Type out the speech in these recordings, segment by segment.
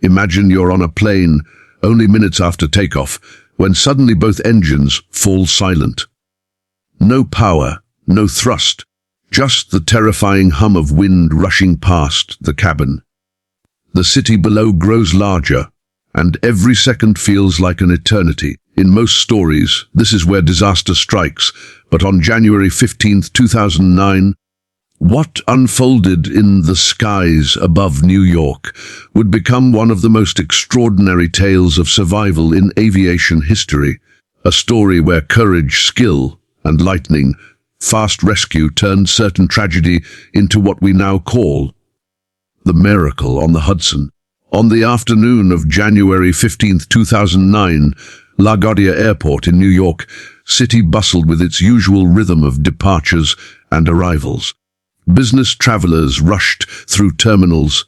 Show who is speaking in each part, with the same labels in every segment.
Speaker 1: Imagine you're on a plane only minutes after takeoff, when suddenly both engines fall silent. No power, no thrust, just the terrifying hum of wind rushing past the cabin. The city below grows larger, and every second feels like an eternity. In most stories, this is where disaster strikes, but on January 15th, 2009, what unfolded in the skies above New York would become one of the most extraordinary tales of survival in aviation history, a story where courage, skill, and lightning fast rescue turned certain tragedy into what we now call the miracle on the Hudson. On the afternoon of January 15, 2009, LaGuardia Airport in New York City bustled with its usual rhythm of departures and arrivals. Business travelers rushed through terminals,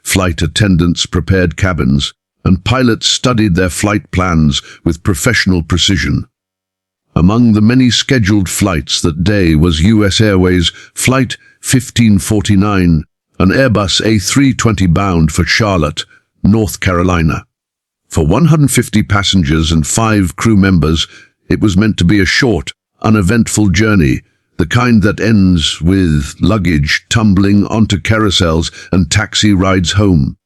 Speaker 1: flight attendants prepared cabins, and pilots studied their flight plans with professional precision. Among the many scheduled flights that day was U.S. Airways Flight 1549, an Airbus A320 bound for Charlotte, North Carolina. For 150 passengers and 5 crew members, it was meant to be a short, uneventful journey, the kind that ends with luggage tumbling onto carousels and taxi rides home.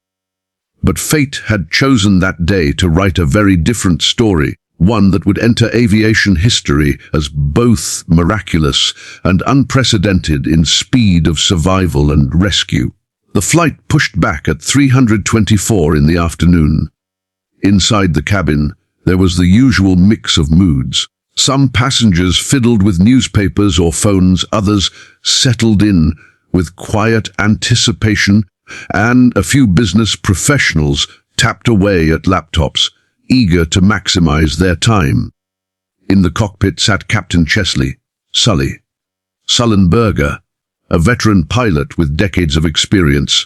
Speaker 1: But fate had chosen that day to write a very different story, one that would enter aviation history as both miraculous and unprecedented in speed of survival and rescue. The flight pushed back at 3:24 in the afternoon. Inside the cabin, there was the usual mix of moods. Some passengers fiddled with newspapers or phones, others settled in with quiet anticipation, and a few business professionals tapped away at laptops, eager to maximize their time. In the cockpit sat Captain Chesley, Sully, Sullenberger, a veteran pilot with decades of experience,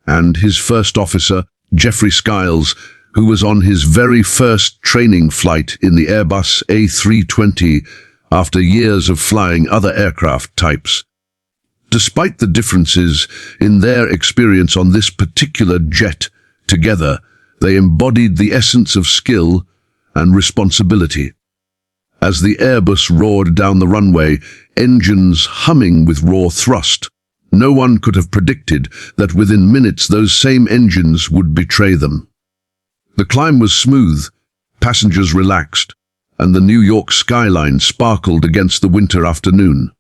Speaker 1: and his first officer, Jeffrey Skiles, who was on his very first training flight in the Airbus A320 after years of flying other aircraft types. Despite the differences in their experience on this particular jet, together they embodied the essence of skill and responsibility. As the Airbus roared down the runway, engines humming with raw thrust, no one could have predicted that within minutes those same engines would betray them. The climb was smooth, passengers relaxed, and the New York skyline sparkled against the winter afternoon.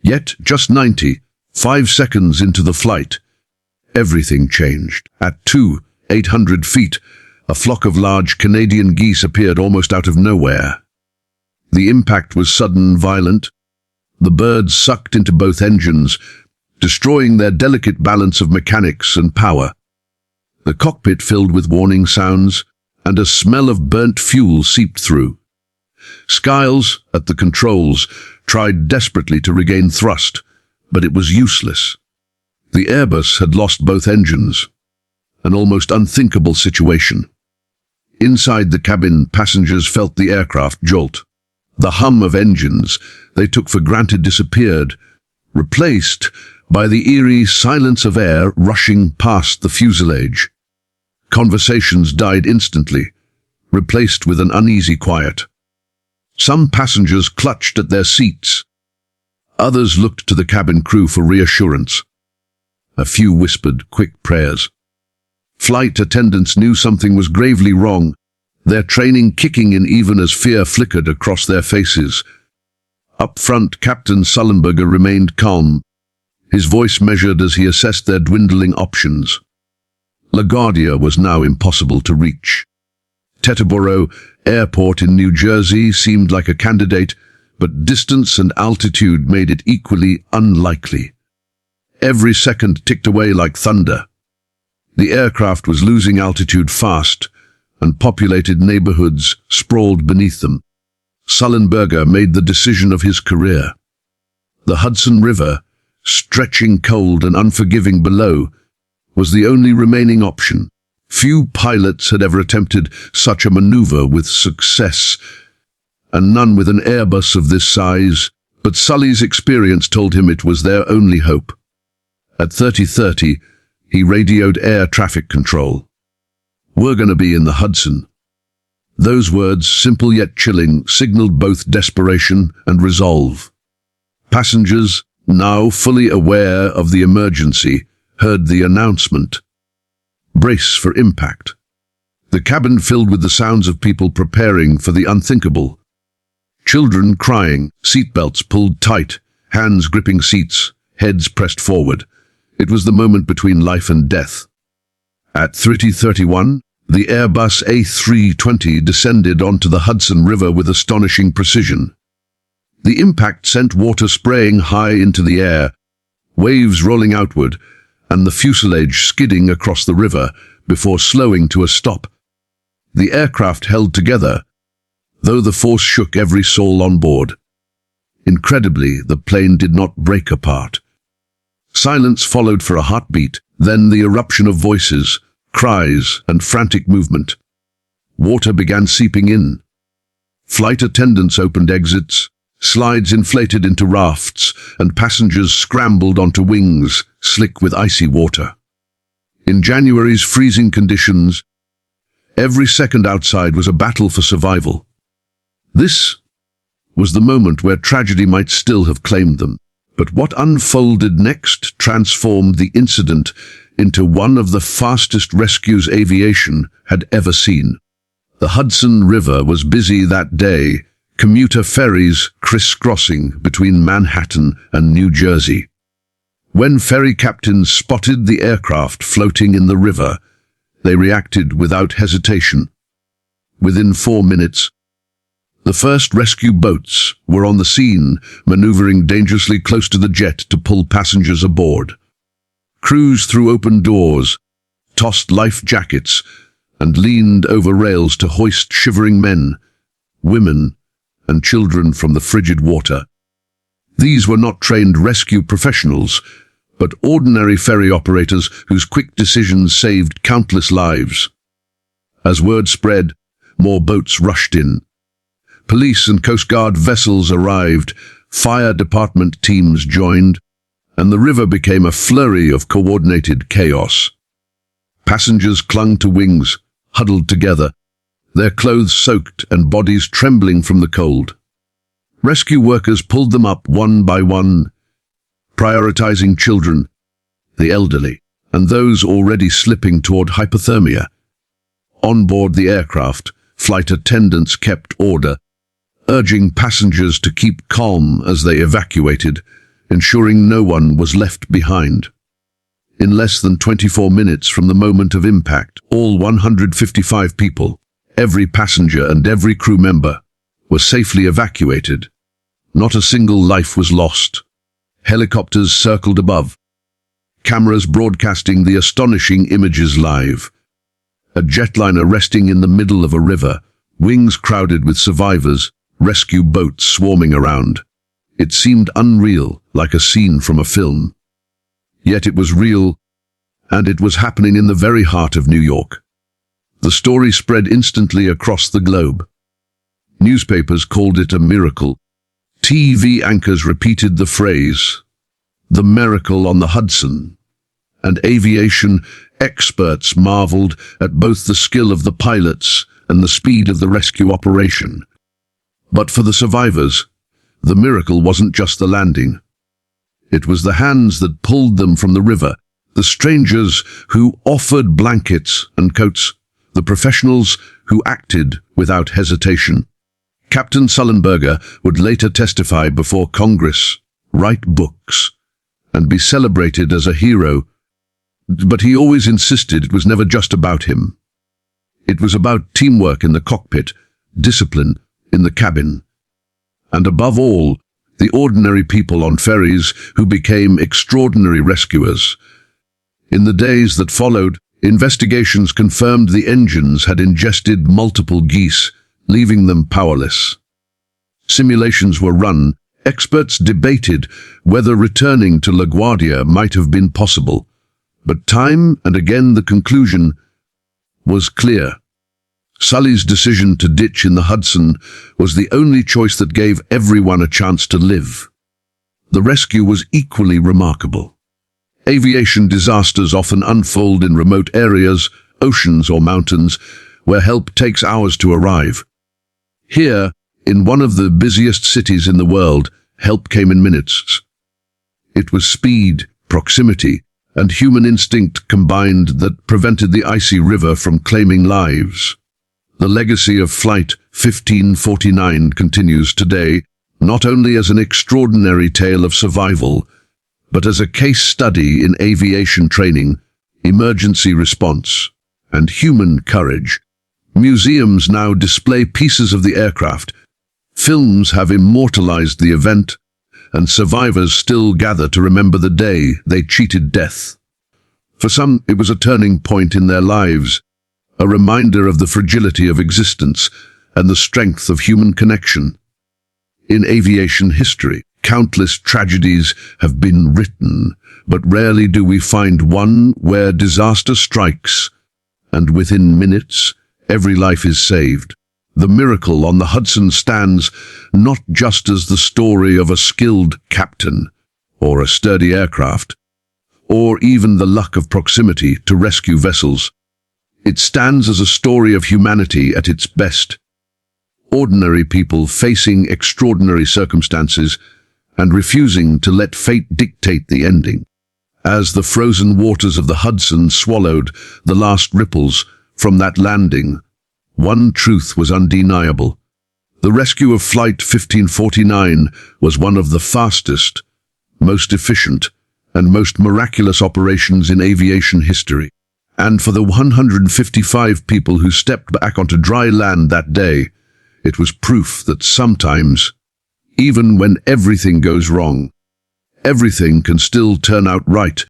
Speaker 1: Yet, just 95 seconds into the flight, everything changed. At 800 feet, a flock of large Canadian geese appeared almost out of nowhere. The impact was sudden and violent. The birds sucked into both engines, destroying their delicate balance of mechanics and power. The cockpit filled with warning sounds, and a smell of burnt fuel seeped through. Skiles, at the controls, tried desperately to regain thrust, but it was useless. The Airbus had lost both engines, an almost unthinkable situation. Inside the cabin, passengers felt the aircraft jolt. The hum of engines they took for granted disappeared, replaced by the eerie silence of air rushing past the fuselage. Conversations died instantly, replaced with an uneasy quiet. Some passengers clutched at their seats. Others looked to the cabin crew for reassurance. A few whispered quick prayers. Flight attendants knew something was gravely wrong, their training kicking in even as fear flickered across their faces. Up front, Captain Sullenberger remained calm, his voice measured as he assessed their dwindling options. LaGuardia was now impossible to reach. Teterboro Airport in New Jersey seemed like a candidate, but distance and altitude made it equally unlikely. Every second ticked away like thunder. The aircraft was losing altitude fast, and populated neighborhoods sprawled beneath them. Sullenberger made the decision of his career. The Hudson River, stretching cold and unforgiving below, was the only remaining option. Few pilots had ever attempted such a maneuver with success, and none with an Airbus of this size, but Sully's experience told him it was their only hope. At 30:30, he radioed air traffic control. "We're going to be in the Hudson." Those words, simple yet chilling, signaled both desperation and resolve. Passengers, now fully aware of the emergency, heard the announcement. Brace for impact. The cabin filled with the sounds of people preparing for the unthinkable. Children crying, seatbelts pulled tight, hands gripping seats, heads pressed forward. It was the moment between life and death. At 3:31, the Airbus A320 descended onto the Hudson River with astonishing precision. The impact sent water spraying high into the air, waves rolling outward, and the fuselage skidding across the river before slowing to a stop. The aircraft held together, though the force shook every soul on board. Incredibly, the plane did not break apart. Silence followed for a heartbeat, then the eruption of voices, cries, and frantic movement. Water began seeping in. Flight attendants opened exits, slides inflated into rafts, and passengers scrambled onto wings, slick with icy water. In January's freezing conditions, every second outside was a battle for survival. This was the moment where tragedy might still have claimed them. But what unfolded next transformed the incident into one of the fastest rescues aviation had ever seen. The Hudson River was busy that day, commuter ferries crisscrossing between Manhattan and New Jersey. When ferry captains spotted the aircraft floating in the river, they reacted without hesitation. Within 4 minutes, the first rescue boats were on the scene, maneuvering dangerously close to the jet to pull passengers aboard. Crews threw open doors, tossed life jackets, and leaned over rails to hoist shivering men, women, and children from the frigid water. These were not trained rescue professionals, but ordinary ferry operators whose quick decisions saved countless lives. As word spread, more boats rushed in. Police and Coast Guard vessels arrived, fire department teams joined, and the river became a flurry of coordinated chaos. Passengers clung to wings, huddled together, their clothes soaked and bodies trembling from the cold. Rescue workers pulled them up one by one, prioritizing children, the elderly, and those already slipping toward hypothermia. On board the aircraft, flight attendants kept order, urging passengers to keep calm as they evacuated, ensuring no one was left behind. In less than 24 minutes from the moment of impact, all 155 people, every passenger and every crew member, were safely evacuated. Not a single life was lost. Helicopters circled above, cameras broadcasting the astonishing images live. A jetliner resting in the middle of a river, wings crowded with survivors, rescue boats swarming around. It seemed unreal, like a scene from a film. Yet it was real, and it was happening in the very heart of New York. The story spread instantly across the globe. Newspapers called it a miracle. TV anchors repeated the phrase, "The miracle on the Hudson," and aviation experts marveled at both the skill of the pilots and the speed of the rescue operation. But for the survivors, the miracle wasn't just the landing. It was the hands that pulled them from the river, the strangers who offered blankets and coats, the professionals who acted without hesitation. Captain Sullenberger would later testify before Congress, write books, and be celebrated as a hero, but he always insisted it was never just about him. It was about teamwork in the cockpit, discipline in the cabin, and above all, the ordinary people on ferries who became extraordinary rescuers. In the days that followed, investigations confirmed the engines had ingested multiple geese, leaving them powerless. Simulations were run. Experts debated whether returning to LaGuardia might have been possible, but time and again the conclusion was clear. Sully's decision to ditch in the Hudson was the only choice that gave everyone a chance to live. The rescue was equally remarkable. Aviation disasters often unfold in remote areas, oceans or mountains, where help takes hours to arrive. Here, in one of the busiest cities in the world, help came in minutes. It was speed, proximity, and human instinct combined that prevented the icy river from claiming lives. The legacy of Flight 1549 continues today, not only as an extraordinary tale of survival, but as a case study in aviation training, emergency response, and human courage. Museums now display pieces of the aircraft. Films have immortalized the event, and survivors still gather to remember the day they cheated death. For some, it was a turning point in their lives, a reminder of the fragility of existence and the strength of human connection. In aviation history, countless tragedies have been written, but rarely do we find one where disaster strikes, and within minutes, every life is saved. The miracle on the Hudson stands not just as the story of a skilled captain, or a sturdy aircraft, or even the luck of proximity to rescue vessels. It stands as a story of humanity at its best. Ordinary people facing extraordinary circumstances and refusing to let fate dictate the ending. As the frozen waters of the Hudson swallowed the last ripples from that landing, one truth was undeniable. The rescue of Flight 1549 was one of the fastest, most efficient, and most miraculous operations in aviation history. And for the 155 people who stepped back onto dry land that day, it was proof that sometimes, even when everything goes wrong, everything can still turn out right.